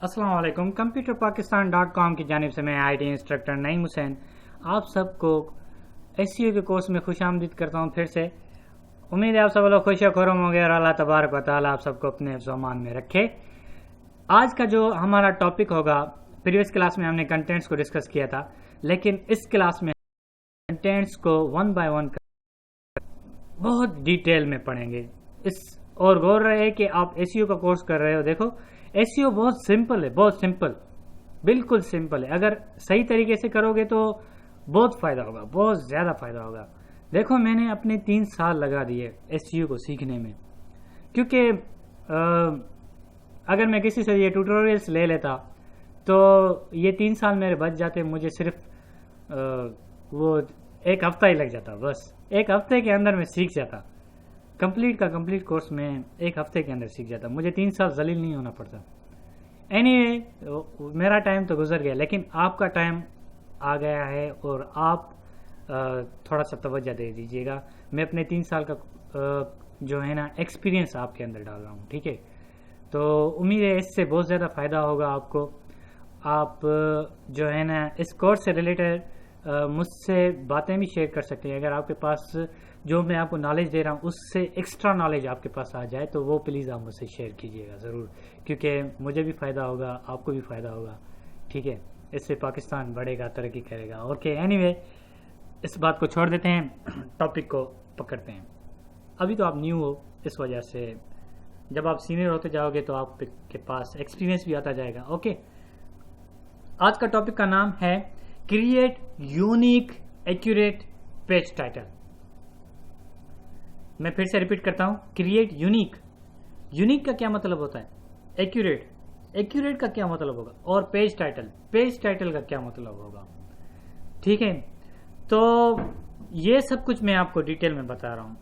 अस्सलाम वालेकुम। computerpakistan.com की जानिब से मैं आईटी इंस्ट्रक्टर नईम हुसैन आप सबको एसईओ के कोर्स में खुशामदीद करता हूँ। फिर से उम्मीद है आप सब लोग खुश खुरम होंगे और अल्लाह तबारक व तआला आप सबको अपने हिफ्ज़-ओ-अमान में रखे। आज का जो हमारा टॉपिक होगा, प्रीवियस क्लास में हमने कंटेंट्स को डिस्कस किया था, लेकिन इस क्लास में कंटेंट्स को वन बाय वन बहुत डिटेल में पढ़ेंगे। इस और गौर रहे कि आप एसईओ का कोर्स कर रहे हो। देखो, एसईओ बहुत सिंपल है, बहुत सिंपल, बिल्कुल सिंपल है। अगर सही तरीके से करोगे तो बहुत फ़ायदा होगा, बहुत ज़्यादा फ़ायदा होगा। देखो, मैंने अपने 3 साल लगा दिए एसईओ को सीखने में, क्योंकि अगर मैं किसी से ये ट्यूटोरियल्स ले लेता तो ये 3 साल मेरे बच जाते। मुझे सिर्फ वो एक हफ्ता ही लग जाता, बस एक हफ्ते के अंदर मैं सीख जाता। कंप्लीट का कंप्लीट कोर्स में एक हफ्ते के अंदर सीख जाता। मुझे 3 साल जलील नहीं होना पड़ता। एनीवे, मेरा टाइम तो गुजर गया, लेकिन आपका टाइम आ गया है और आप थोड़ा सा तवज्जो दे दीजिएगा। मैं अपने 3 साल का जो है ना एक्सपीरियंस आपके अंदर डाल रहा हूँ, ठीक है। तो उम्मीद है इससे बहुत ज़्यादा फ़ायदा होगा आपको। आप जो है ना इस कोर्स से रिलेटेड मुझसे बातें भी शेयर कर सकते हैं। अगर आपके पास जो मैं आपको नॉलेज दे रहा हूँ उससे एक्स्ट्रा नॉलेज आपके पास आ जाए तो वो प्लीज़ आप मुझसे शेयर कीजिएगा ज़रूर, क्योंकि मुझे भी फ़ायदा होगा, आपको भी फ़ायदा होगा, ठीक है। इससे पाकिस्तान बढ़ेगा, तरक्की करेगा। ओके, एनीवे, इस बात को छोड़ देते हैं, टॉपिक को पकड़ते हैं। अभी तो आप न्यू हो, इस वजह से जब आप सीनियर होते जाओगे तो आपके पास एक्सपीरियंस भी आता जाएगा। ओके, आज का टॉपिक का नाम है create unique accurate page title. मैं फिर से रिपीट करता हूं, क्रिएट यूनिक। यूनिक का क्या मतलब होता है? एक्यूरेट, एक्यूरेट का क्या मतलब होगा? और पेज टाइटल, पेज टाइटल का क्या मतलब होगा? ठीक है, तो ये सब कुछ मैं आपको डिटेल में बता रहा हूं।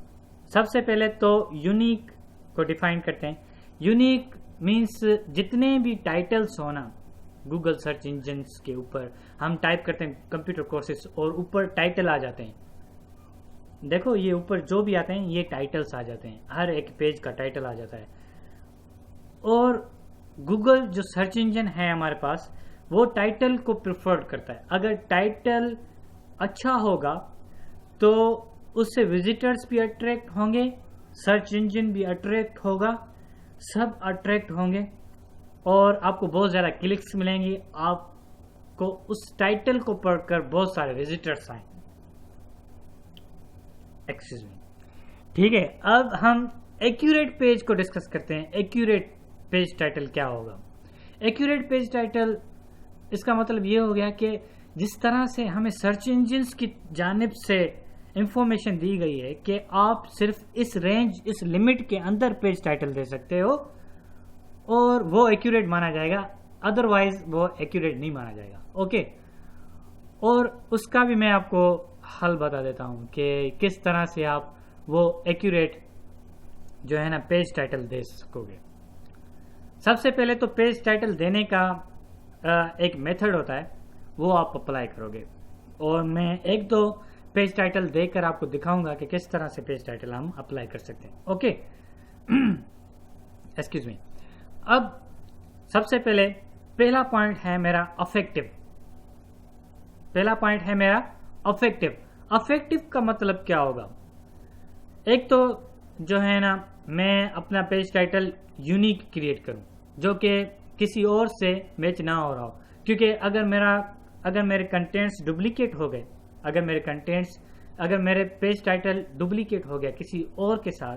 सबसे पहले तो यूनिक को डिफाइन करते हैं। यूनिक मीन्स जितने भी टाइटल्स हो ना गूगल सर्च इंजन के ऊपर, हम टाइप करते हैं कंप्यूटर कोर्सेज और ऊपर टाइटल आ जाते हैं। देखो, ये ऊपर जो भी आते हैं ये टाइटल्स आ जाते हैं, हर एक पेज का टाइटल आ जाता है। और गूगल जो सर्च इंजन है हमारे पास, वो टाइटल को प्रिफर करता है। अगर टाइटल अच्छा होगा तो उससे विजिटर्स भी अट्रैक्ट होंगे, सर्च इंजन भी अट्रैक्ट होगा, सब अट्रैक्ट होंगे और आपको बहुत ज़्यादा क्लिक्स मिलेंगे। आपको उस टाइटल को पढ़कर बहुत सारे विजिटर्स आए। एक्सक्यूज मी, ठीक है। अब हम एक्यूरेट पेज को डिस्कस करते हैं। एक्यूरेट पेज टाइटल क्या होगा? एक्यूरेट पेज टाइटल, इसका मतलब ये हो गया कि जिस तरह से हमें सर्च इंजिन्स की जानिब से इंफॉर्मेशन दी गई है कि आप सिर्फ इस रेंज, इस लिमिट के अंदर पेज टाइटल दे सकते हो और वो एक्यूरेट माना जाएगा, अदरवाइज वो एक्यूरेट नहीं माना जाएगा। ओके, और उसका भी मैं आपको हल बता देता हूं कि किस तरह से आप वो एक्यूरेट जो है ना पेज टाइटल दे सकोगे। सबसे पहले तो पेज टाइटल देने का एक मेथड होता है, वो आप अप्लाई करोगे और मैं एक दो पेज टाइटल देकर आपको दिखाऊंगा कि किस तरह से पेज टाइटल हम अप्लाई कर सकते हैं। Okay, excuse me. अब सबसे पहले पहला पॉइंट है मेरा अफेक्टिव। पहला पॉइंट है मेरा अफेक्टिव। अफेक्टिव का मतलब क्या होगा? एक तो जो है ना, मैं अपना पेज टाइटल यूनिक क्रिएट करूं जो कि किसी और से मैच ना हो रहा हो, क्योंकि अगर मेरे कंटेंट्स डुप्लीकेट हो गए, अगर मेरे पेज टाइटल डुप्लीकेट हो गया किसी और के साथ,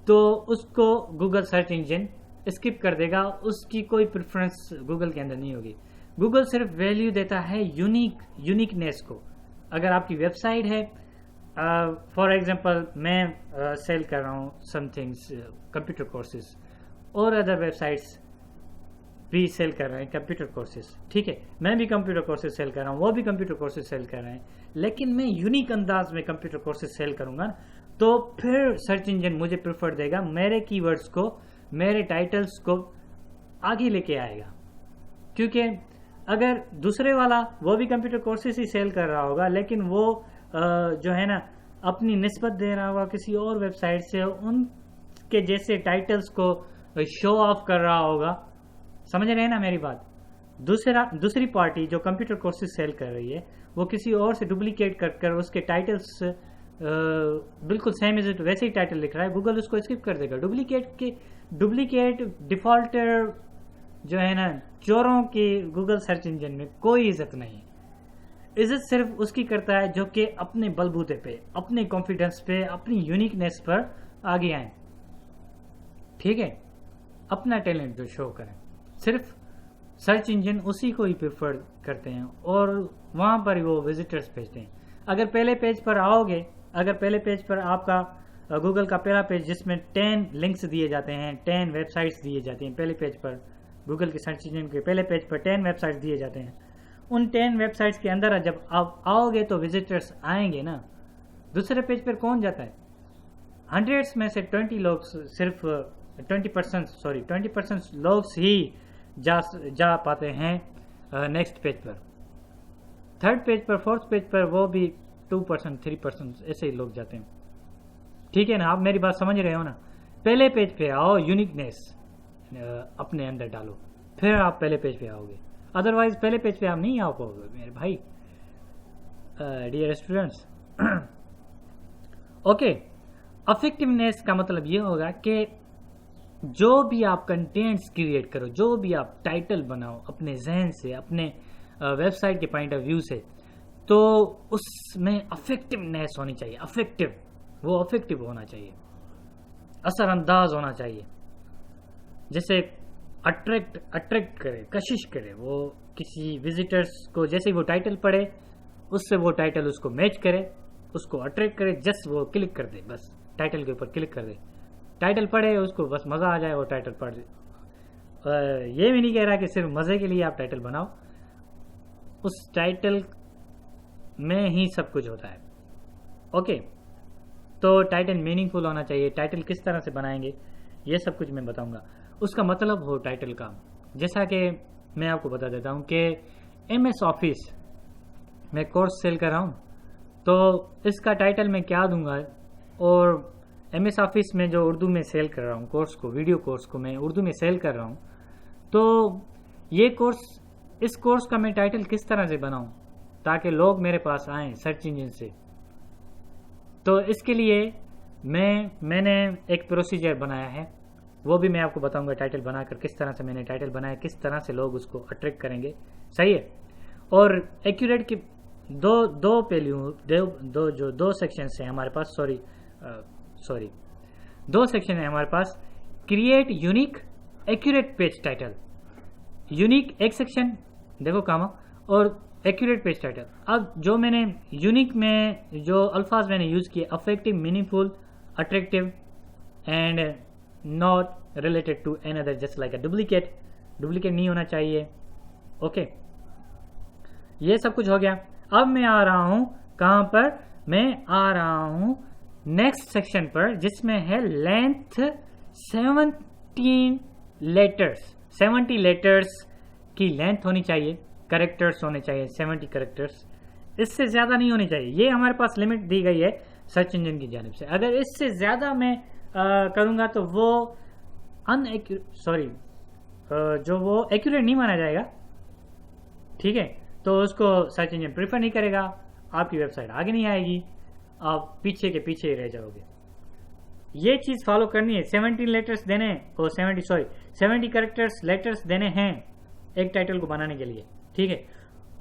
तो उसको गूगल सर्च इंजन स्किप कर देगा। उसकी कोई प्रेफरेंस गूगल के अंदर नहीं होगी। गूगल सिर्फ वैल्यू देता है यूनिकनेस को। अगर आपकी वेबसाइट है, फॉर एग्जांपल मैं सेल कर रहा हूँ समथिंग्स कंप्यूटर कोर्सेज, और अदर वेबसाइट्स भी सेल कर रहे हैं कंप्यूटर कोर्सेज, ठीक है। मैं भी कंप्यूटर कोर्सेज सेल कर रहा हूँ, वो भी कंप्यूटर कोर्सेज सेल कर रहे हैं, लेकिन मैं यूनिक अंदाज में कंप्यूटर कोर्सेज सेल करूंगा तो फिर सर्च इंजन मुझे प्रेफर देगा, मेरे कीवर्ड्स को, मेरे टाइटल्स को आगे लेके आएगा। क्योंकि अगर दूसरे वाला वो भी कंप्यूटर कोर्सेज ही सेल कर रहा होगा, लेकिन वो जो है ना अपनी निस्बत दे रहा होगा किसी और वेबसाइट से, उनके जैसे टाइटल्स को शो ऑफ कर रहा होगा, समझ रहे हैं ना मेरी बात। दूसरी पार्टी जो कंप्यूटर कोर्सेज सेल कर रही है वो किसी और से डुप्लीकेट कर उसके टाइटल्स बिल्कुल सेम इज इट वैसे ही टाइटल लिख रहा है, गूगल उसको स्किप कर देगा। डुप्लीकेट डिफॉल्टर जो है ना, चोरों की गूगल सर्च इंजन में कोई इज्जत नहीं है। इज्जत सिर्फ उसकी करता है जो कि अपने बलबूते पे, अपने कॉन्फिडेंस पे, अपनी यूनिकनेस पर आगे आए, ठीक है, अपना टैलेंट जो शो करें। सिर्फ सर्च इंजन उसी को ही प्रेफर करते हैं और वहां पर ही वो विजिटर्स भेजते हैं। अगर पहले पेज पर आओगे, अगर पहले पेज पर आपका गूगल का पहला पेज जिसमें 10 लिंक्स दिए जाते हैं, 10 वेबसाइट्स दिए जाती हैं, पहले पेज पर गूगल के सर्च इंजन के पहले पेज पर 10 वेबसाइट्स दिए जाते हैं। उन 10 वेबसाइट्स के अंदर जब आप आओगे तो विजिटर्स आएंगे ना। दूसरे पेज पर कौन जाता है? 100 में से 20 लोग, सिर्फ 20% लोग ही जा पाते हैं नेक्स्ट पेज पर। थर्ड पेज पर, फोर्थ पेज पर वो भी 2%, 3% ऐसे ही लोग जाते हैं, ठीक है ना। आप मेरी बात समझ रहे हो ना। पहले पेज पे आओ, यूनिकनेस अपने अंदर डालो, फिर आप पहले पेज पे आओगे। अदरवाइज पहले पेज पे आप नहीं आ पाओगे मेरे भाई, डियर स्टूडेंट्स। ओके, अफेक्टिवनेस का मतलब ये होगा कि जो भी आप कंटेंट्स क्रिएट करो, जो भी आप टाइटल बनाओ अपने जहन से, अपने वेबसाइट के पॉइंट ऑफ व्यू से, तो उसमें अफेक्टिवनेस होनी चाहिए। अफेक्टिव, वो अफेक्टिव होना चाहिए, असरअंदाज होना चाहिए, जैसे अट्रैक्ट करे, कशिश करे वो किसी विजिटर्स को। जैसे वो टाइटल पढ़े उससे वो टाइटल उसको मैच करे, उसको अट्रैक्ट करे, जस्ट वो क्लिक कर दे, बस टाइटल के ऊपर क्लिक कर दे, टाइटल पढ़े उसको बस मज़ा आ जाए, वो टाइटल पढ़ दे। ये भी नहीं कह रहा कि सिर्फ मज़े के लिए आप टाइटल बनाओ, उस टाइटल में ही सब कुछ होता है। ओके, तो टाइटल मीनिंगफुल होना चाहिए। टाइटल किस तरह से बनाएंगे ये सब कुछ मैं बताऊंगा। उसका मतलब हो टाइटल का, जैसा कि मैं आपको बता देता हूं कि MS ऑफिस में कोर्स सेल कर रहा हूं, तो इसका टाइटल मैं क्या दूंगा। और MS ऑफिस में जो उर्दू में सेल कर रहा हूं कोर्स को, वीडियो कोर्स को मैं उर्दू में सेल कर रहा हूं, तो ये कोर्स, इस कोर्स का मैं टाइटल किस तरह से बनाऊं ताकि लोग मेरे पास आएं सर्च इंजन से। तो इसके लिए मैंने एक प्रोसीजर बनाया है, वो भी मैं आपको बताऊंगा टाइटल बनाकर किस तरह से मैंने टाइटल बनाया, किस तरह से लोग उसको अट्रैक्ट करेंगे, सही है। और एक्यूरेट के दो पहलू, दो सेक्शन है हमारे पास, दो सेक्शन है हमारे पास। Create unique accurate page title, unique एक सेक्शन देखो कामा, और एक्यूरेट पेज टाइटल। अब जो मैंने यूनिक में जो अल्फाज मैंने यूज किए, affective, meaningful, attractive and not related to an other, just like a duplicate नहीं होना चाहिए। ओके, ये सब कुछ हो गया। अब मैं आ रहा हूं कहां पर? मैं आ रहा हूं नेक्स्ट सेक्शन पर, जिसमें है लेंथ 70 लेटर्स की लेंथ होनी चाहिए, कैरेक्टर्स होने चाहिए 70 कैरेक्टर्स, इससे ज्यादा नहीं होनी चाहिए। ये हमारे पास लिमिट दी गई है सर्च इंजन की जानिब से। अगर इससे ज्यादा मैं करूंगा तो वो जो वो एक्यूरेट नहीं माना जाएगा, ठीक है। तो उसको सर्च इंजन प्रेफर नहीं करेगा, आपकी वेबसाइट आगे नहीं आएगी, आप पीछे के पीछे ही रह जाओगे। ये चीज फॉलो करनी है। 70 लेटर्स देने और 70 कैरेक्टर्स लेटर्स देने हैं एक टाइटल को बनाने के लिए, ठीक है।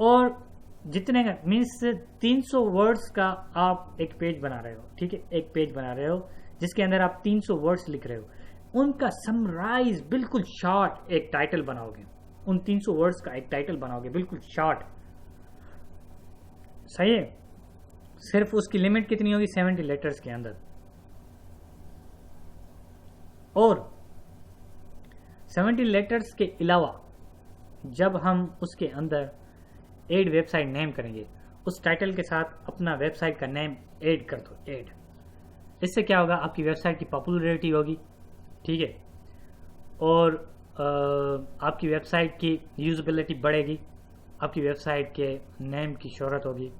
और जितने का मीन्स 300 वर्ड्स का आप एक पेज बना रहे हो, ठीक है, एक पेज बना रहे हो जिसके अंदर आप 300 वर्ड्स लिख रहे हो, उनका समराइज बिल्कुल शॉर्ट एक टाइटल बनाओगे, उन 300 वर्ड्स का एक टाइटल बनाओगे बिल्कुल शॉर्ट, सही है। सिर्फ उसकी लिमिट कितनी होगी? 70 लेटर्स के अंदर। और 70 लेटर्स के अलावा जब हम उसके अंदर एड वेबसाइट नेम करेंगे, उस टाइटल के साथ अपना वेबसाइट का नेम ऐड कर दो, ऐड। इससे क्या होगा? आपकी वेबसाइट की पॉपुलैरिटी होगी, ठीक है, और आपकी वेबसाइट की यूजेबिलिटी बढ़ेगी, आपकी वेबसाइट के नेम की शोहरत होगी,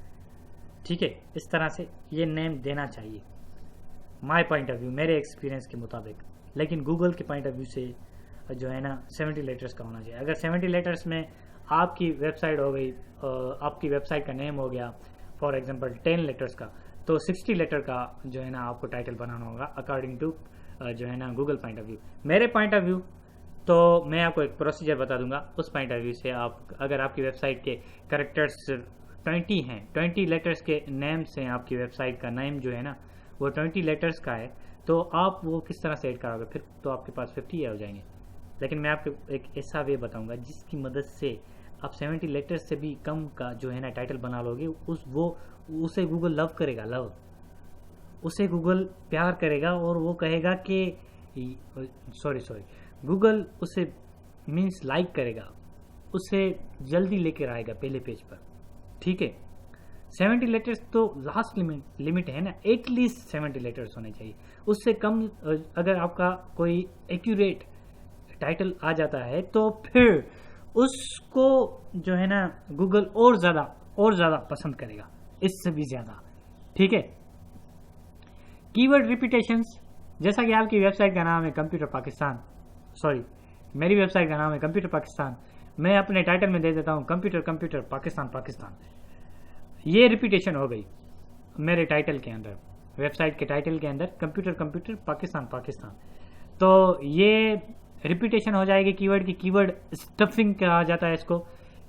ठीक है। इस तरह से ये नेम देना चाहिए, माय पॉइंट ऑफ व्यू, मेरे एक्सपीरियंस के मुताबिक। लेकिन गूगल के पॉइंट ऑफ व्यू से जो है ना 70 लेटर्स का होना चाहिए। अगर 70 लेटर्स में आपकी वेबसाइट हो गई, आपकी वेबसाइट का नेम हो गया फॉर एग्जांपल 10 लेटर्स का, तो 60 लेटर का जो है ना आपको टाइटल बनाना होगा अकॉर्डिंग टू जो है ना गूगल पॉइंट ऑफ व्यू। मेरे पॉइंट ऑफ व्यू तो मैं आपको एक प्रोसीजर बता दूंगा, उस पॉइंट ऑफ व्यू से आप अगर आपकी वेबसाइट के कैरेक्टर्स 20 हैं, 20 लेटर्स के नेम से आपकी वेबसाइट का नेम जो है ना वो 20 लेटर्स का है, तो आप वो किस तरह से ऐड करोगे, फिर तो आपके पास 50 हो जाएंगे। लेकिन मैं आपको एक ऐसा वे बताऊंगा जिसकी मदद से आप 70 लेटर्स से भी कम का जो है ना टाइटल बना लोगे, उसे गूगल लव करेगा, लव उसे गूगल प्यार करेगा और वो कहेगा कि सॉरी गूगल उसे मीन्स लाइक करेगा, उसे जल्दी लेकर आएगा पहले पेज पर। ठीक है, 70 लेटर्स तो लास्ट लिमिट है ना, एटलीस्ट 70 लेटर्स होने चाहिए। उससे कम अगर आपका कोई एक्यूरेट टाइटल आ जाता है तो फिर उसको जो है ना गूगल और ज़्यादा पसंद करेगा, इससे भी ज़्यादा। ठीक है, कीवर्ड रिपीटेशंस, जैसा कि आपकी वेबसाइट का नाम है कंप्यूटर पाकिस्तान, सॉरी मेरी वेबसाइट का नाम है कंप्यूटर पाकिस्तान, मैं अपने टाइटल में दे देता हूँ कंप्यूटर पाकिस्तान। ये रिपीटेशन हो गई मेरे टाइटल के अंदर, वेबसाइट के टाइटल के अंदर कंप्यूटर पाकिस्तान। तो ये रिपीटेशन हो जाएगी कीवर्ड की, कीवर्ड स्टफिंग कहा जाता है इसको।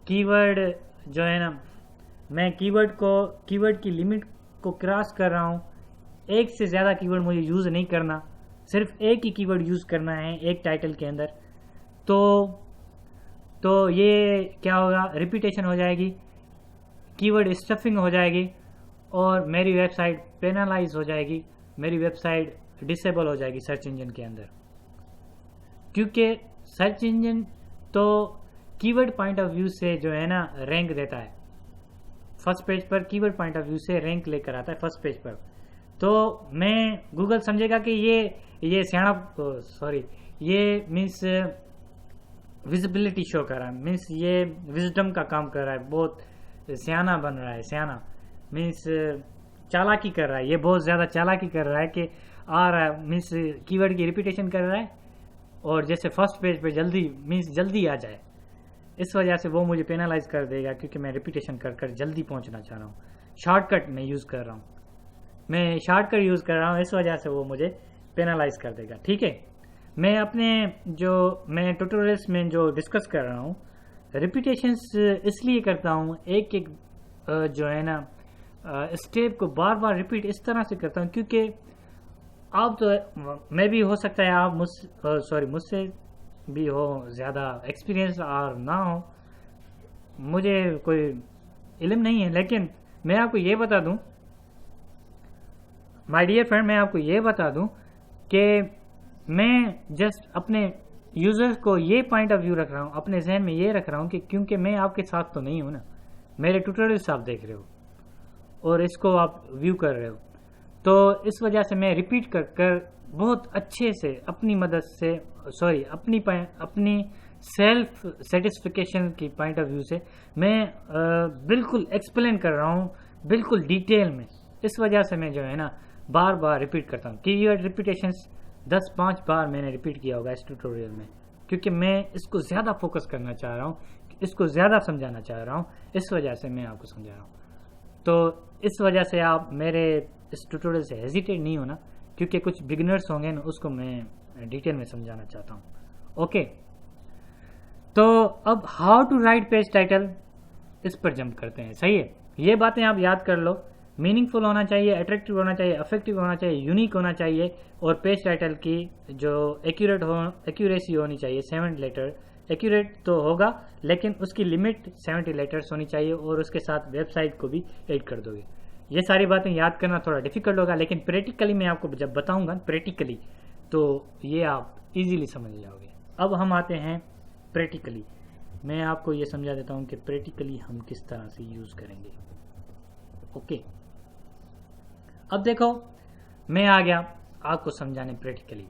कीवर्ड जो है ना, मैं कीवर्ड की लिमिट को क्रॉस कर रहा हूँ, एक से ज़्यादा कीवर्ड मुझे यूज़ नहीं करना, सिर्फ एक ही कीवर्ड यूज़ करना है एक टाइटल के अंदर। तो ये क्या होगा, रिपीटेशन हो जाएगी, कीवर्ड स्टफिंग हो जाएगी और मेरी वेबसाइट पेनलाइज हो जाएगी, मेरी वेबसाइट डिसेबल हो जाएगी सर्च इंजन के अंदर। क्योंकि सर्च इंजन तो कीवर्ड पॉइंट ऑफ व्यू से जो है ना रैंक देता है, फर्स्ट पेज पर कीवर्ड पॉइंट ऑफ व्यू से रैंक लेकर आता है फर्स्ट पेज पर। तो मैं गूगल समझेगा कि ये ये मीन्स विजिबिलिटी शो कर रहा है, मीन्स ये विजडम का काम कर रहा है, बहुत सियाना बन रहा है, सियाना मीन्स चालाकी कर रहा है, ये बहुत ज़्यादा चालाकी कर रहा है कि आ रहा है, मीन्स कीवर्ड की रिपीटेशन कर रहा है और जैसे फर्स्ट पेज पे जल्दी आ जाए, इस वजह से वो मुझे पेनलाइज कर देगा क्योंकि मैं रिपीटेशन कर जल्दी पहुंचना चाह रहा हूँ। शॉर्टकट मैं यूज़ कर रहा हूँ, इस वजह से वो मुझे पेनलाइज कर देगा। ठीक है, मैं ट्यूटोरियल्स में जो डिस्कस कर रहा हूँ, रिपीटेशंस इसलिए करता हूँ, एक जो है ना स्टेप को बार बार रिपीट इस तरह से करता हूँ क्योंकि आप तो मैं भी हो सकता है आप मुझसे भी हो ज़्यादा एक्सपीरियंस और ना हो, मुझे कोई इल्म नहीं है, लेकिन मैं आपको ये बता दूं माय डियर फ्रेंड, मैं आपको ये बता दूं कि मैं जस्ट अपने यूजर्स को ये पॉइंट ऑफ व्यू रख रहा हूँ, अपने जहन में ये रख रहा हूँ कि क्योंकि मैं आपके साथ तो नहीं हूँ ना, मेरे ट्यूटोरियल्स आप देख रहे हो और इसको आप व्यू कर रहे हो, तो इस वजह से मैं रिपीट कर बहुत अच्छे से अपनी मदद से अपनी सेल्फ सेटिस्फिकेशन की पॉइंट ऑफ व्यू से मैं बिल्कुल एक्सप्लेन कर रहा हूँ, बिल्कुल डिटेल में। इस वजह से मैं जो है ना बार बार रिपीट करता हूँ। कीवर्ड रिपीटेशंस 10-5 बार मैंने रिपीट किया होगा इस ट्यूटोरियल में, क्योंकि मैं इसको ज़्यादा फोकस करना चाह रहा हूँ, इसको ज़्यादा समझाना चाह रहा हूँ, इस वजह से मैं आपको समझा रहा हूँ। तो इस वजह से आप मेरे इस ट्यूटोरियल से हेजिटेट नहीं होना, क्योंकि कुछ बिगिनर्स होंगे ना, उसको मैं डिटेल में समझाना चाहता हूँ। ओके, तो अब how to write page title, इस पर जंप करते हैं। सही है, ये बातें आप याद कर लो, मीनिंगफुल होना चाहिए, अट्रैक्टिव होना चाहिए, अफेक्टिव होना चाहिए, यूनिक होना चाहिए और पेज टाइटल की जो एक्यूरेसी होनी चाहिए 7 लेटर। एक्यूरेट तो होगा लेकिन उसकी लिमिट 70 लेटर्स होनी चाहिए और उसके साथ वेबसाइट को भी ऐड कर दोगे। ये सारी बातें याद करना थोड़ा डिफिकल्ट होगा, लेकिन प्रैक्टिकली मैं आपको जब बताऊंगा प्रैक्टिकली तो ये आप इजीली समझ जाओगे। अब हम आते हैं प्रैक्टिकली, मैं आपको ये समझा देता हूँ कि प्रैक्टिकली हम किस तरह से यूज़ करेंगे। ओके, अब देखो मैं आ गया आपको समझाने प्रैक्टिकली।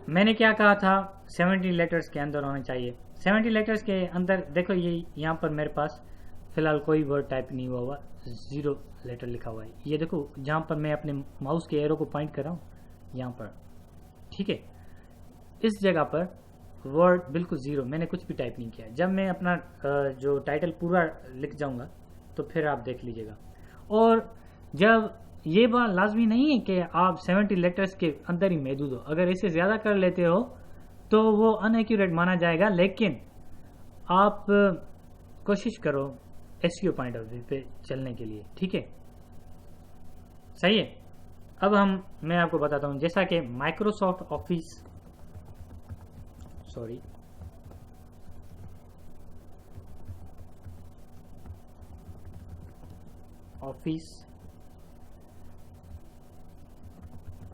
मैंने क्या कहा था, 70 लेटर्स के अंदर होना चाहिए। 70 लेटर्स के अंदर देखो, ये यहाँ पर मेरे पास फिलहाल कोई वर्ड टाइप नहीं हुआ 0 लेटर लिखा हुआ है। ये देखो जहाँ पर मैं अपने माउस के एरो को पॉइंट कर रहा हूँ यहाँ पर, ठीक है। इस जगह पर वर्ड बिल्कुल ज़ीरो, मैंने कुछ भी टाइप नहीं किया। जब मैं अपना जो टाइटल पूरा लिख जाऊंगा तो फिर आप देख लीजिएगा। और जब ये बात लाजमी नहीं है कि आप 70 लेटर्स के अंदर ही महदूद हो, अगर इसे ज़्यादा कर लेते हो तो वो अनएक्यूरेट माना जाएगा, लेकिन आप कोशिश करो एसईओ पॉइंट ऑफ व्यू पे चलने के लिए, ठीक है, सही है। अब मैं आपको बताता हूं, जैसा कि माइक्रोसॉफ्ट ऑफिस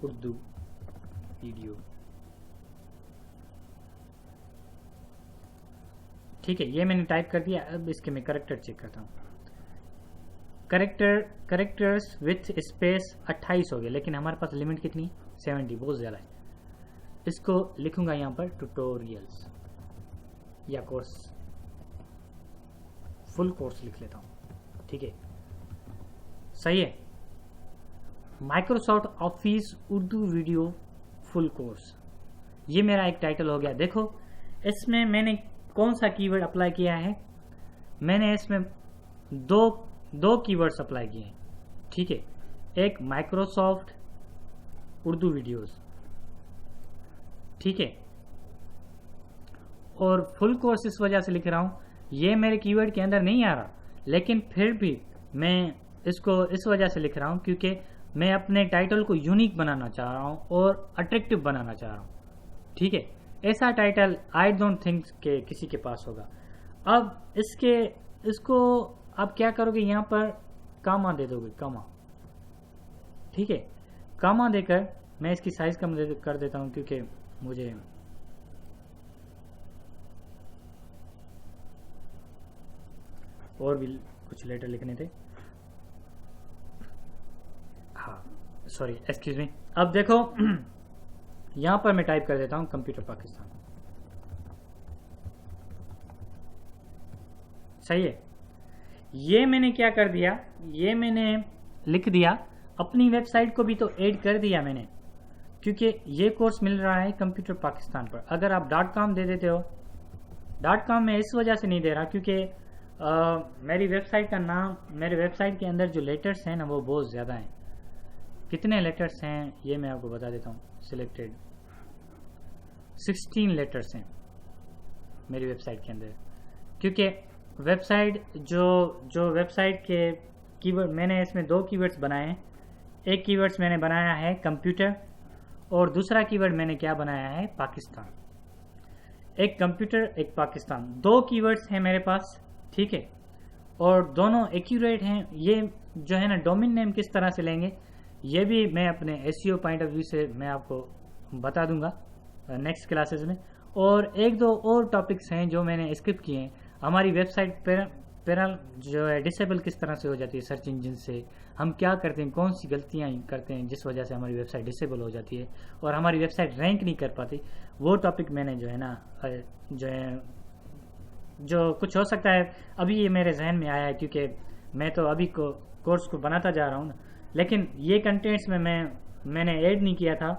उर्दू वीडियो, ठीक है, ये मैंने टाइप कर दिया। अब इसके मैं करेक्टर चेक करता हूँ। करेक्टर्स विथ स्पेस 28 हो गए, लेकिन हमारे पास लिमिट कितनी, 70, बहुत ज़्यादा है। इसको लिखूंगा यहाँ पर ट्यूटोरियल्स या कोर्स, फुल कोर्स लिख लेता हूँ, ठीक है, सही है। Microsoft office Urdu video full course, ये मेरा एक टाइटल हो गया। देखो इसमें मैंने कौन सा कीवर्ड अप्लाई किया है, मैंने इसमें दो कीवर्ड्स अप्लाई किए हैं, ठीक है। एक माइक्रोसॉफ्ट उर्दू वीडियोस, ठीक है, और फुल कोर्स इस वजह से लिख रहा हूं, ये मेरे कीवर्ड के अंदर नहीं आ रहा, लेकिन फिर भी मैं इसको इस वजह से लिख रहा हूं क्योंकि मैं अपने टाइटल को यूनिक बनाना चाह रहा हूं और अट्रैक्टिव बनाना चाह रहा हूं, ठीक है। ऐसा टाइटल आई डोंट थिंक के किसी के पास होगा। अब इसको आप क्या करोगे, यहां पर कामा दे दोगे, कामा, ठीक है। कामा देकर मैं इसकी साइज कम कर देता हूं क्योंकि मुझे और भी कुछ लेटर लिखने थे। हाँ सॉरी, एक्सक्यूज मी। अब देखो यहां पर मैं टाइप कर देता हूं कंप्यूटर पाकिस्तान, सही है। ये मैंने क्या कर दिया, ये मैंने लिख दिया, अपनी वेबसाइट को भी तो ऐड कर दिया मैंने, क्योंकि ये कोर्स मिल रहा है कंप्यूटर पाकिस्तान पर। अगर आप .com दे देते हो, .com में इस वजह से नहीं दे रहा क्योंकि मेरी वेबसाइट का नाम, मेरे वेबसाइट के अंदर जो लेटर्स हैं ना वो बहुत ज़्यादा हैं। कितने लेटर्स हैं ये मैं आपको बता देता हूँ। सिलेक्टेड 16 लेटर्स हैं मेरी वेबसाइट के अंदर, क्योंकि वेबसाइट जो वेबसाइट के कीवर्ड मैंने इसमें 2 कीवर्ड्स बनाए हैं। एक कीवर्ड्स मैंने बनाया है कंप्यूटर और दूसरा कीवर्ड मैंने क्या बनाया है, पाकिस्तान। एक कंप्यूटर एक पाकिस्तान, 2 कीवर्ड्स हैं मेरे पास, ठीक है, और दोनों एक्यूरेट हैं। ये जो है ना डोमेन नेम किस तरह से लेंगे ये भी मैं अपने एसईओ पॉइंट ऑफ व्यू से मैं आपको बता दूंगा नेक्स्ट क्लासेस में। और 1-2 और टॉपिक्स हैं जो मैंने स्किप किए हैं। हमारी वेबसाइट पैरल जो है डिसेबल किस तरह से हो जाती है सर्च इंजन से, हम क्या करते हैं, कौन सी गलतियां करते हैं जिस वजह से हमारी वेबसाइट डिसेबल हो जाती है और हमारी वेबसाइट रैंक नहीं कर पाती, वो टॉपिक मैंने जो है ना जो कुछ हो सकता है अभी ये मेरे जहन में आया है क्योंकि मैं तो अभी कोर्स को बनाता जा रहा हूँ ना, लेकिन ये कंटेंट्स में मैंने ऐड नहीं किया था,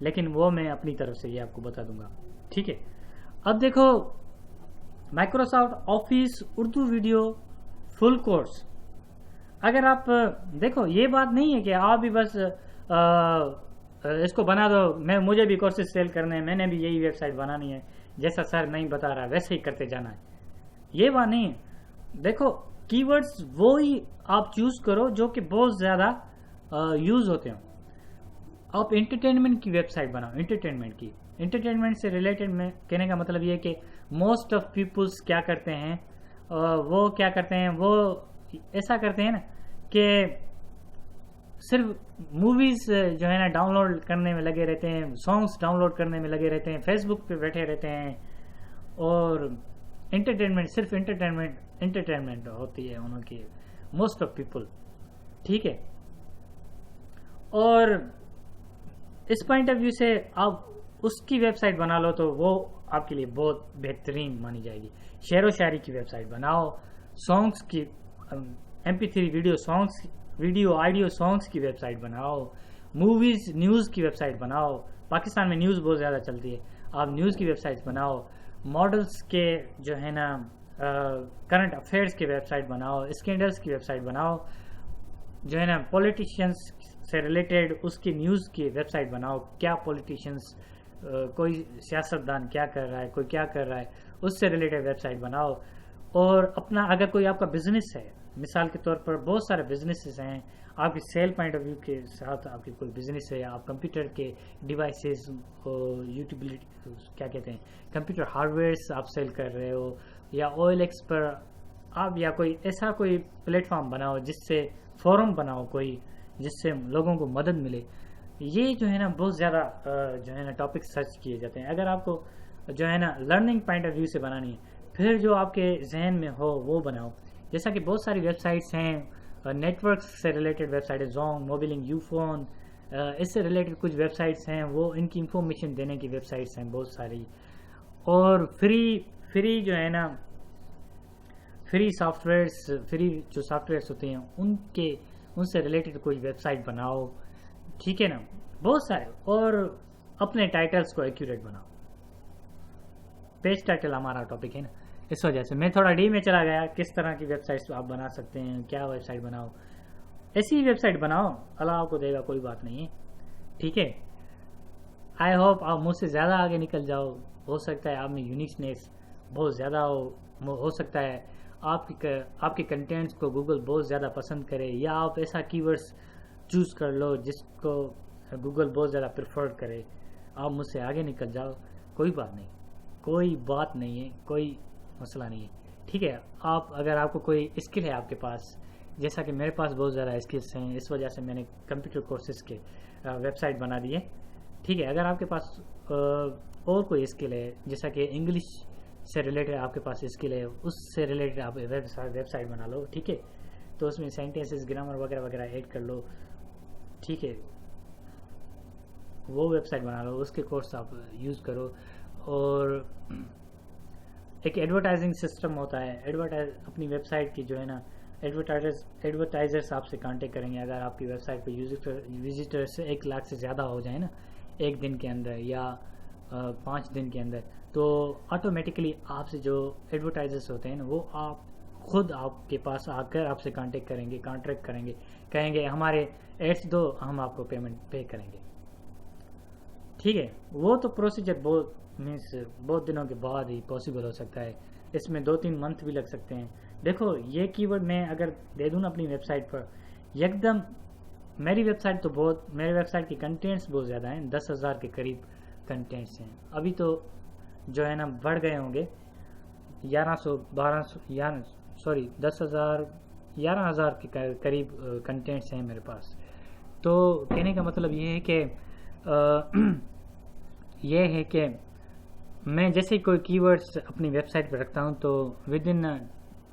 लेकिन वो मैं अपनी तरफ से ये आपको बता दूंगा, ठीक है। अब देखो Microsoft office Urdu video full course, अगर आप देखो ये बात नहीं है कि आप भी बस इसको बना दो, मुझे भी कोर्सेज सेल करने हैं, मैंने भी यही वेबसाइट बनानी है, जैसा सर नहीं बता रहा वैसे ही करते जाना है, ये बात नहीं है। देखो कीवर्ड्स वो ही आप चूज करो जो कि बहुत ज्यादा यूज होते हो। आप एंटरटेनमेंट की वेबसाइट बनाओ, एंटरटेनमेंट से रिलेटेड में कहने का मतलब ये है कि मोस्ट ऑफ पीपुल्स क्या करते हैं, वो ऐसा करते हैं ना कि सिर्फ मूवीज जो है ना डाउनलोड करने में लगे रहते हैं, सॉन्ग्स डाउनलोड करने में लगे रहते हैं, फेसबुक पे बैठे रहते हैं, और एंटरटेनमेंट सिर्फ एंटरटेनमेंट होती है उनकी मोस्ट ऑफ पीपल, ठीक है। और इस पॉइंट ऑफ व्यू से आप उसकी वेबसाइट बना लो तो वो आपके लिए बहुत बेहतरीन मानी जाएगी। शेर व शायरी की वेबसाइट बनाओ, सॉन्ग्स की MP3 वीडियो ऑडियो सॉन्ग्स की वेबसाइट बनाओ, मूवीज न्यूज़ की वेबसाइट बनाओ। पाकिस्तान में न्यूज़ बहुत ज़्यादा चलती है, आप न्यूज़ की वेबसाइट्स बनाओ, मॉडल्स के जो है ना करंट अफेयर्स की वेबसाइट बनाओ, स्कैंडल्स की वेबसाइट बनाओ, जो है ना पॉलिटिशियंस से रिलेटेड उसकी न्यूज़ की वेबसाइट बनाओ, क्या पॉलिटिशियंस कोई सियासतदान क्या कर रहा है, कोई क्या कर रहा है, उससे रिलेटेड वेबसाइट बनाओ। और अपना अगर कोई आपका बिजनेस है, मिसाल के तौर पर बहुत सारे बिजनेसेस हैं, आपकी सेल पॉइंट ऑफ व्यू के साथ आपकी कोई बिजनेस है, या आप कंप्यूटर के डिवाइसेस यूटिलिटी क्या कहते हैं कंप्यूटर हार्डवेयर्स आप सेल कर रहे हो, या OLX पर आप, या कोई ऐसा कोई प्लेटफॉर्म बनाओ जिससे फोरम बनाओ कोई, जिससे लोगों को मदद मिले। ये जो है ना बहुत ज़्यादा जो है ना टॉपिक सर्च किए जाते हैं। अगर आपको जो है ना लर्निंग पॉइंट ऑफ व्यू से बनानी है, फिर जो आपके जहन में हो वो बनाओ। जैसा कि बहुत सारी वेबसाइट्स हैं, नेटवर्क से रिलेटेड वेबसाइट है, जोंग, मोबिलिंग, यूफोन, इससे रिलेटेड कुछ वेबसाइट्स हैं, वो इनकी इंफॉर्मेशन देने की वेबसाइट्स हैं बहुत सारी। और फ्री जो है ना फ्री जो सॉफ्टवेयर्स होते हैं उनसे रिलेटेड कोई वेबसाइट बनाओ, ठीक है ना, बहुत सारे। और अपने टाइटल्स को एक्यूरेट बनाओ। पेज टाइटल हमारा टॉपिक है ना, इस वजह से मैं थोड़ा डी में चला गया, किस तरह की वेबसाइट्स आप बना सकते हैं, क्या वेबसाइट बनाओ। ऐसी वेबसाइट बनाओ, अल्लाह आपको देगा, कोई बात नहीं है, ठीक है। आई होप आप मुझसे ज़्यादा आगे निकल जाओ। हो सकता है आप में यूनिकनेस बहुत ज़्यादा हो सकता है आपके कंटेंट्स को गूगल बहुत ज़्यादा पसंद करे, या आप ऐसा कीवर्ड्स चूज़ कर लो जिसको गूगल बहुत ज़्यादा प्रेफर करे। आप मुझसे आगे निकल जाओ, कोई बात नहीं है, कोई मसला नहीं है, ठीक है। अगर आपको कोई स्किल है आपके पास, जैसा कि मेरे पास बहुत ज़्यादा स्किल्स हैं, इस वजह से मैंने कंप्यूटर कोर्सेज के वेबसाइट बना दी है, ठीक है। अगर आपके पास और कोई स्किल है, जैसा कि इंग्लिश से रिलेटेड आपके पास स्किल है, उससे रिलेटेड आप वेबसाइट बना लो, ठीक है। तो उसमें सेंटेंसेस, ग्रामर वगैरह वगैरह ऐड कर लो, ठीक है, वो वेबसाइट बना लो, उसके कोर्स आप यूज़ करो। और एक एडवर्टाइजिंग सिस्टम होता है, अपनी वेबसाइट की जो है ना एडवर्टाइजर्स आपसे कांटेक्ट करेंगे। अगर आपकी वेबसाइट पे विजिटर्स 1 लाख से ज़्यादा हो जाए ना एक दिन के अंदर, या 5 दिन के अंदर, तो ऑटोमेटिकली आपसे जो एडवर्टाइजर्स होते हैं ना, वो खुद आपके पास आकर आपसे कांटेक्ट करेंगे, कहेंगे हमारे एड्स दो, हम आपको पेमेंट पे करेंगे, ठीक है। वो तो प्रोसीजर बहुत दिनों के बाद ही पॉसिबल हो सकता है, इसमें 2-3 मंथ भी लग सकते हैं। देखो, ये कीवर्ड मैं अगर दे दूँ ना अपनी वेबसाइट पर, एकदम मेरी वेबसाइट की कंटेंट्स बहुत ज़्यादा हैं, 10,000 के करीब कंटेंट्स हैं। अभी तो जो है ना बढ़ गए होंगे, 11,000 के करीब कंटेंट्स हैं मेरे पास। तो कहने का मतलब ये है कि मैं जैसे कोई कीवर्ड्स अपनी वेबसाइट पर रखता हूँ, तो विद इन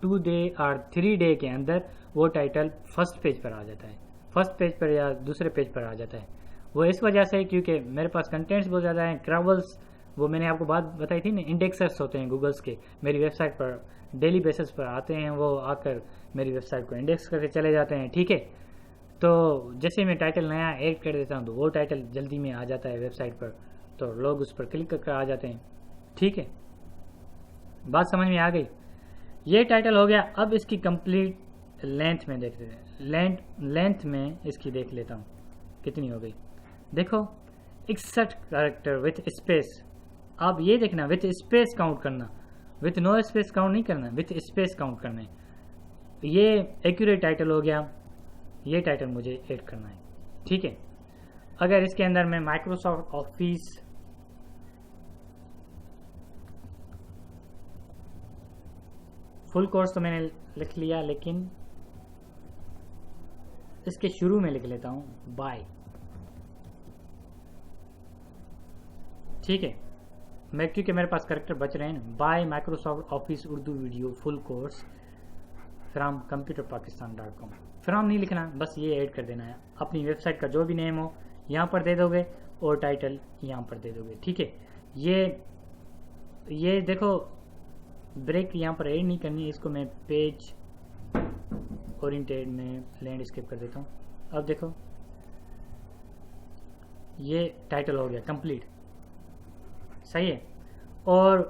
2 डे और 3 डे के अंदर वो टाइटल फर्स्ट पेज पर आ जाता है, फर्स्ट पेज पर या दूसरे पेज पर आ जाता है। वो इस वजह से क्योंकि मेरे पास कंटेंट्स बहुत ज़्यादा हैं। क्रावल्स, वो मैंने आपको बात बताई थी ना, इंडेक्सर्स होते हैं गूगल्स के, मेरी वेबसाइट पर डेली बेसिस पर आते हैं, वो आकर मेरी वेबसाइट को इंडेक्स करके चले जाते हैं, ठीक है। तो जैसे मैं टाइटल नया ऐड कर देता हूँ, तो वो टाइटल जल्दी में आ जाता है वेबसाइट पर, तो लोग उस पर क्लिक करके आ जाते हैं, ठीक है। बात समझ में आ गई? ये टाइटल हो गया। अब इसकी कंप्लीट लेंथ में देखते हैं, लेंथ में इसकी देख लेता हूँ कितनी हो गई। देखो, 61 कैरेक्टर विथ स्पेस। आप ये देखना, विथ स्पेस काउंट करना, विथ नो स्पेस काउंट नहीं करना, विथ स्पेस काउंट करना है। ये एक्यूरेट टाइटल हो गया, ये टाइटल मुझे ऐड करना है, ठीक है। अगर इसके अंदर मैं माइक्रोसॉफ्ट ऑफिस फुल कोर्स तो मैंने लिख लिया, लेकिन इसके शुरू में लिख लेता हूं बाय, ठीक है। क्योंकि मेरे पास कैरेक्टर बच रहे हैं, bye Microsoft office Urdu video full course from computerpakistan.com। From नहीं लिखना, बस ये ऐड कर देना है। अपनी वेबसाइट का जो भी नेम हो यहाँ पर दे दोगे, और टाइटल यहाँ पर दे दोगे, ठीक है। ये देखो, ब्रेक यहाँ पर ऐड नहीं करनी है, इसको मैं पेज ओरिएंटेड में लैंडस्केप कर देता हूँ। अब देखो, ये टाइटल हो गया कंप्लीट, सही है। और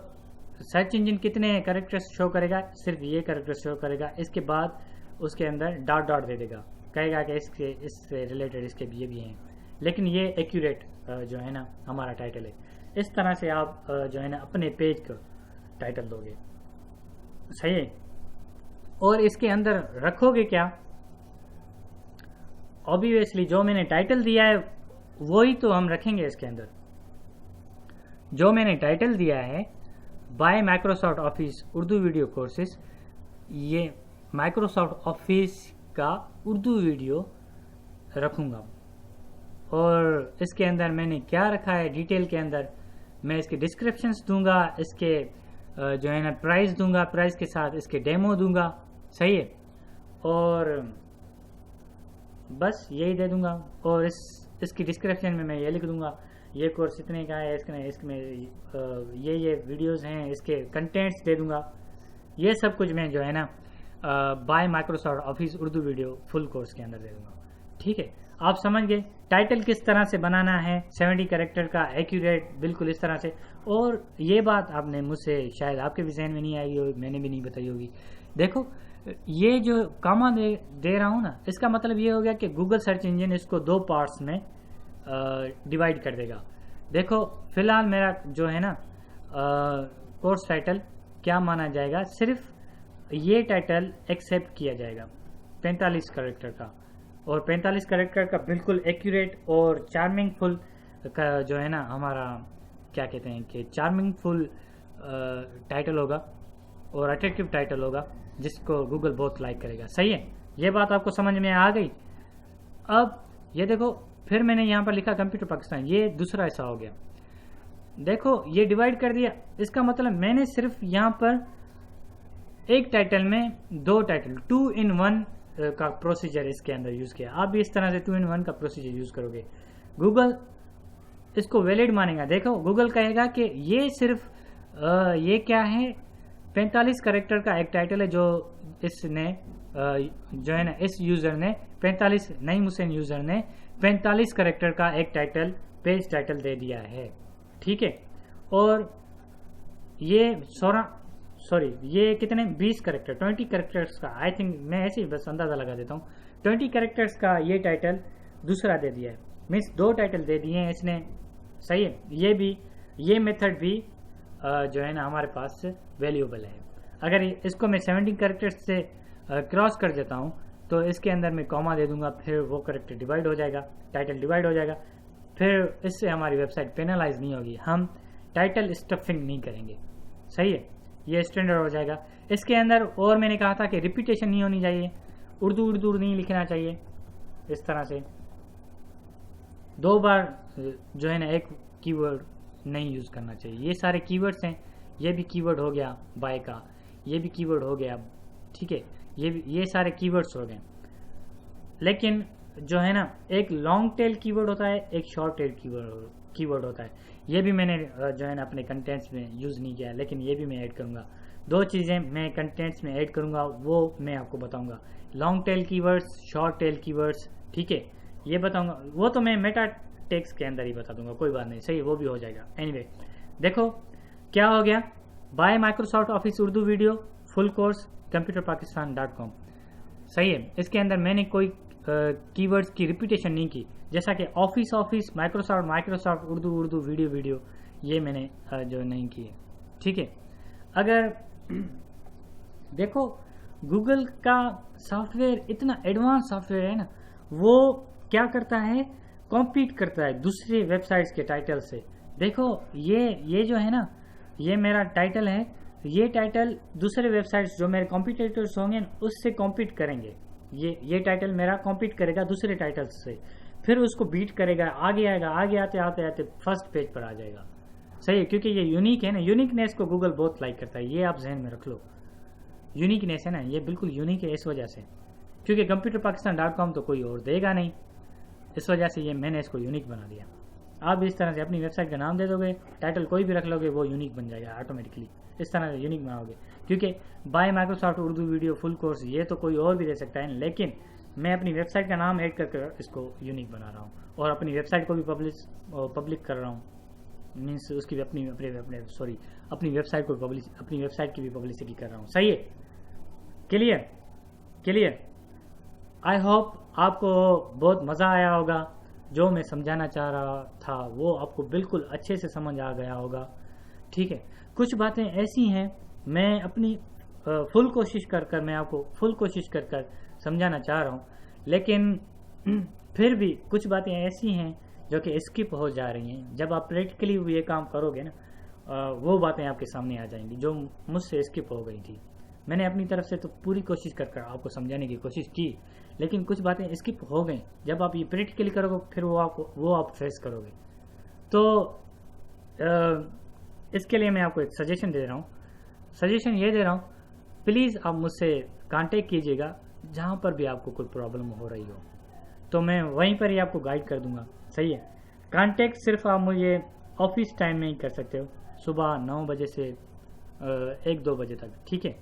सर्च इंजन कितने कैरेक्टर्स शो करेगा? सिर्फ ये कैरेक्टर्स शो करेगा। इसके बाद उसके अंदर डॉट डॉट दे देगा, कहेगा कि इससे रिलेटेड इसके ये भी हैं, लेकिन ये एक्यूरेट जो है ना हमारा टाइटल है। इस तरह से आप जो है ना अपने पेज का टाइटल दोगे, सही है। और इसके अंदर रखोगे क्या? ऑब्वियसली जो मैंने टाइटल दिया है वही तो हम रखेंगे इसके अंदर। जो मैंने टाइटल दिया है bye Microsoft office Urdu video courses, ये माइक्रोसॉफ्ट ऑफिस का उर्दू वीडियो रखूंगा। और इसके अंदर मैंने क्या रखा है डिटेल के अंदर, मैं इसके डिस्क्रिप्शंस दूंगा, इसके जो है ना प्राइस दूंगा, प्राइस के साथ इसके डेमो दूंगा, सही है। और बस यही दे दूंगा। और इसकी डिस्क्रिप्शन में मैं ये लिख दूंगा ये कोर्स इतने का है, इसमें ये वीडियोस हैं, इसके कंटेंट्स दे दूंगा। ये सब कुछ मैं जो है ना bye Microsoft office Urdu video full course के अंदर दे दूंगा, ठीक है। आप समझ गए टाइटल किस तरह से बनाना है, 70 कैरेक्टर का एक्यूरेट, बिल्कुल इस तरह से। और ये बात आपने मुझसे शायद आपके भी जहन में नहीं आई होगी, मैंने भी नहीं बताई होगी। देखो ये जो कामा दे रहा हूँ ना, इसका मतलब ये हो गया कि गूगल सर्च इंजन इसको 2 पार्ट्स में डिवाइड कर देगा। देखो फिलहाल मेरा जो है ना कोर्स टाइटल क्या माना जाएगा, सिर्फ ये टाइटल एक्सेप्ट किया जाएगा 45 कैरेक्टर का। और 45 कैरेक्टर का बिल्कुल एक्यूरेट और चार्मिंग फुल का जो है ना हमारा क्या कहते हैं कि चार्मिंग फुल टाइटल होगा और अट्रैक्टिव टाइटल होगा जिसको गूगल बहुत लाइक करेगा, सही है। ये बात आपको समझ में आ गई। अब ये देखो फिर मैंने यहाँ पर लिखा कंप्यूटर पाकिस्तान, ये दूसरा ऐसा हो गया। देखो ये डिवाइड कर दिया, इसका मतलब मैंने सिर्फ यहाँ पर एक टाइटल में 2 टाइटल 2 in 1 का प्रोसीजर इसके अंदर यूज किया। आप भी इस तरह से 2 in 1 का प्रोसीजर यूज करोगे, गूगल इसको वैलिड मानेगा। देखो गूगल कहेगा कि ये सिर्फ ये क्या है 45 कैरेक्टर का एक टाइटल है जो इसने जो है ना इस यूजर ने 45 नईम हुसैन यूजर ने 45 कैरेक्टर का एक टाइटल पेज टाइटल दे दिया है, ठीक है। और ये ये कितने 20 कैरेक्टर 20 कैरेक्टर्स का, आई थिंक मैं ऐसे ही बस अंदाजा लगा देता हूँ, 20 कैरेक्टर्स का ये टाइटल दूसरा दे दिया है, मीन्स 2 टाइटल दे दिए हैं इसने, सही है। ये मेथड भी जो है ना हमारे पास वैल्यूएबल है। अगर इसको मैं 17 कैरेक्टर्स से क्रॉस कर देता हूँ तो इसके अंदर मैं कॉमा दे दूंगा, फिर वो कैरेक्टर डिवाइड हो जाएगा, टाइटल डिवाइड हो जाएगा। फिर इससे हमारी वेबसाइट पेनलाइज नहीं होगी, हम टाइटल स्टफिंग नहीं करेंगे, सही है। ये स्टैंडर्ड हो जाएगा इसके अंदर। और मैंने कहा था कि रिपीटेशन नहीं होनी चाहिए, उर्दू नहीं लिखना चाहिए, इस तरह से 2 बार जो है ना एक कीवर्ड नहीं यूज करना चाहिए। ये सारे कीवर्ड्स हैं, ये भी कीवर्ड हो गया बाय का, ये भी कीवर्ड हो गया, ठीक है। ये सारे कीवर्ड्स हो गए। लेकिन जो है ना एक लॉन्ग टेल कीवर्ड होता है, एक शॉर्ट टेल कीवर्ड होता है। ये भी मैंने जो है ना अपने कंटेंट्स में यूज नहीं किया, लेकिन ये भी मैं ऐड करूंगा। 2 चीजें मैं कंटेंट्स में ऐड करूंगा, वो मैं आपको बताऊंगा, long tail keywords, short tail keywords, ठीक है। ये बताऊंगा, वो तो मैं मेटा टेक्स्ट के अंदर ही बता दूंगा, कोई बात नहीं, सही, वो भी हो जाएगा। एनीवे देखो क्या हो गया, bye Microsoft office Urdu video full course computerpakistan.com, सही है। इसके अंदर मैंने कोई कीवर्ड्स की रिपीटेशन नहीं की, जैसा कि ऑफिस माइक्रोसॉफ्ट उर्दू वीडियो ये मैंने जो नहीं किए, ठीक है। अगर देखो गूगल का सॉफ्टवेयर इतना एडवांस सॉफ्टवेयर है ना, वो क्या करता है, कॉम्पीट करता है दूसरी वेबसाइट्स के टाइटल से। देखो ये जो है ना, ये मेरा टाइटल है, ये टाइटल दूसरे वेबसाइट्स जो मेरे कॉम्पिटिटर्स होंगे उससे कॉम्पीट करेंगे। ये टाइटल मेरा कॉम्पीट करेगा दूसरे टाइटल्स से, फिर उसको बीट करेगा, आगे आएगा, आगे आते फर्स्ट पेज पर आ जाएगा, सही है। क्योंकि ये यूनिक है ना, यूनिकनेस को गूगल बहुत लाइक करता है, ये आप जहन में रख लो। यूनिकनेस है ना, ये बिल्कुल यूनिक है इस वजह से, क्योंकि computerpakistan.com तो कोई और देगा नहीं, इस वजह से ये मैंने इसको यूनिक बना दिया। आप भी इस तरह से अपनी वेबसाइट का नाम दे दोगे, टाइटल कोई भी रख लोगे, वो यूनिक बन जाएगा ऑटोमेटिकली, इस तरह से यूनिक बनाओगे। क्योंकि bye Microsoft Urdu video full course ये तो कोई और भी दे सकता है, लेकिन मैं अपनी वेबसाइट का नाम ऐड करके इसको यूनिक बना रहा हूँ और अपनी वेबसाइट को भी पब्लिक कर रहा हूँ, मीन्स उसकी भी अपनी अपनी वेबसाइट को अपनी वेबसाइट की भी पब्लिसिटी कर रहा हूँ। सही है, क्लियर। आई होप आपको बहुत मज़ा आया होगा। जो मैं समझाना चाह रहा था वो आपको बिल्कुल अच्छे से समझ आ गया होगा। ठीक है, कुछ बातें ऐसी हैं मैं अपनी फुल कोशिश कर मैं आपको फुल कोशिश कर समझाना चाह रहा हूँ, लेकिन फिर भी कुछ बातें ऐसी हैं जो कि स्किप हो जा रही हैं। जब आप प्रैक्टिकली ये काम करोगे ना, वो बातें आपके सामने आ जाएंगी जो मुझसे स्किप हो गई थी। मैंने अपनी तरफ से तो पूरी कोशिश कर आपको समझाने की कोशिश की, लेकिन कुछ बातें स्किप हो गई। जब आप ये प्रैक्टिकली करोगे फिर वो आप फेस करोगे। तो इसके लिए मैं आपको एक सजेशन दे रहा हूँ। सजेशन ये दे रहा हूँ, प्लीज़ आप मुझसे कांटेक्ट कीजिएगा जहाँ पर भी आपको कोई प्रॉब्लम हो रही हो, तो मैं वहीं पर ही आपको गाइड कर दूंगा। सही है, कांटेक्ट सिर्फ आप मुझे ऑफिस टाइम में ही कर सकते हो, सुबह 9 बजे से 1-2 बजे तक। ठीक है,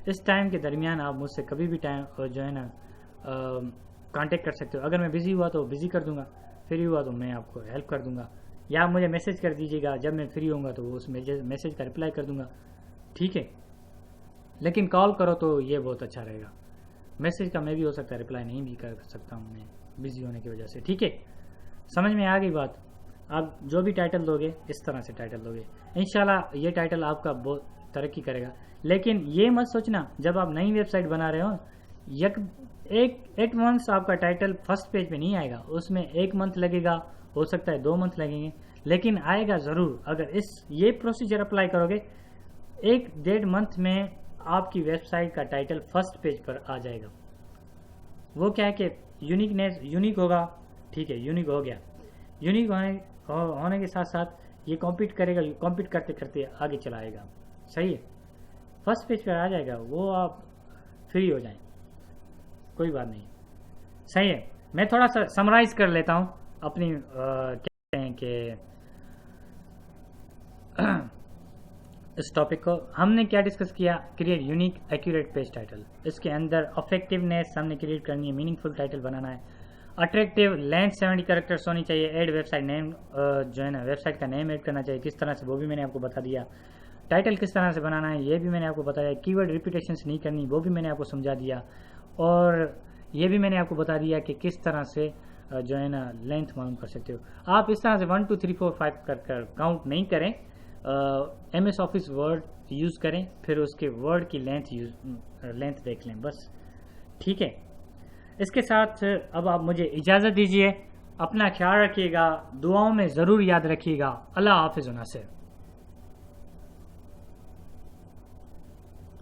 इस टाइम के दरमियान आप मुझसे कभी भी टाइम जो है ना कांटेक्ट कर सकते हो। अगर मैं बिज़ी हुआ तो बिज़ी कर दूंगा, फ्री हुआ तो मैं आपको हेल्प कर दूंगा, या आप मुझे मैसेज कर दीजिएगा। जब मैं फ्री होऊंगा तो उस मैसेज का रिप्लाई कर दूंगा। ठीक है, लेकिन कॉल करो तो ये बहुत अच्छा रहेगा। मैसेज का मैं भी हो सकता है रिप्लाई नहीं भी कर सकता हूँ मैं बिजी होने की वजह से। ठीक है, समझ में आ गई बात। आप जो भी टाइटल दोगे इस तरह से टाइटल दोगे, इंशाल्लाह ये टाइटल आपका बहुत तरक्की करेगा। लेकिन ये मत सोचना जब आप नई वेबसाइट बना रहे हो एक मंथ आपका टाइटल फर्स्ट पेज पे नहीं आएगा, उसमें 1 मंथ लगेगा, हो सकता है 2 मंथ लगेंगे, लेकिन आएगा ज़रूर। अगर ये प्रोसीजर अप्लाई करोगे 1-1.5 मंथ में आपकी वेबसाइट का टाइटल फर्स्ट पेज पर आ जाएगा। वो क्या है कि यूनिक होगा। ठीक है, यूनिक हो गया। यूनिक होने के साथ साथ ये कॉम्पीट करेगा, कॉम्पीट करते करते आगे चला आएगा। सही है, फर्स्ट पेज पर आ जाएगा, वो आप फ्री हो जाएं, कोई बात नहीं। सही है, मैं थोड़ा सा समराइज कर लेता हूँ अपनी कहते हैं कि इस टॉपिक को हमने क्या डिस्कस किया। Create unique accurate page title, इसके अंदर अफेक्टिवनेस हमने क्रिएट करनी है, मीनिंगफुल टाइटल बनाना है, अट्रैक्टिव लेंथ 70 कैरेक्टर्स होनी चाहिए, ऐड वेबसाइट नेम जो है ना वेबसाइट का नेम ऐड करना चाहिए किस तरह से, वो भी मैंने आपको बता दिया। टाइटल किस तरह से बनाना है ये भी मैंने आपको बताया। कीवर्ड रिपीटेशंस नहीं करनी वो भी मैंने आपको समझा दिया, और ये भी मैंने आपको बता दिया कि किस तरह से जो है ना लेंथ मालूम कर सकते हो। आप इस तरह से 1 2 3 4 5 कर काउंट नहीं करें। MS ऑफिस वर्ड यूज़ करें, फिर उसके वर्ड की लेंथ देख लें बस। ठीक है, इसके साथ अब आप मुझे इजाज़त दीजिए। अपना ख्याल रखिएगा, दुआओं में ज़रूर याद रखिएगा। अल्लाह हाफिज़।